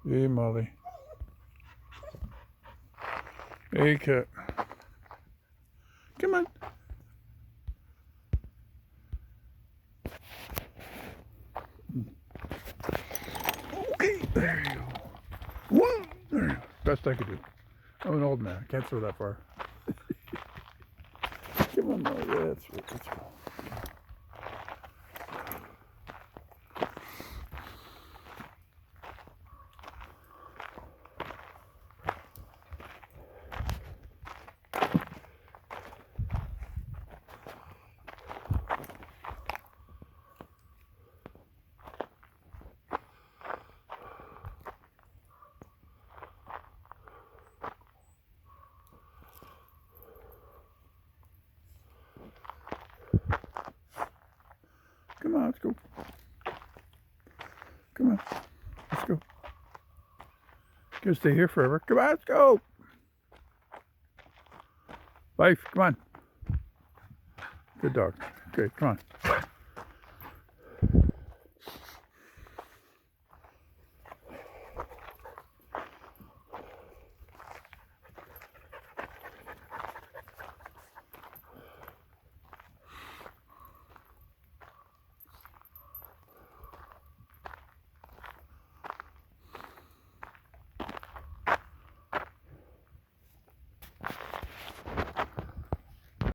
Hey, Molly. Hey, cat. Come on. Okay, there you go. Whoa, there you go. Best I could do. I'm an old man. I can't throw that far. Come on, Molly. Yeah, that's right. That's right. Come on, let's go. Come on, let's go. Gonna stay here forever. Come on, let's go. Fife, come on. Good dog. Okay, come on.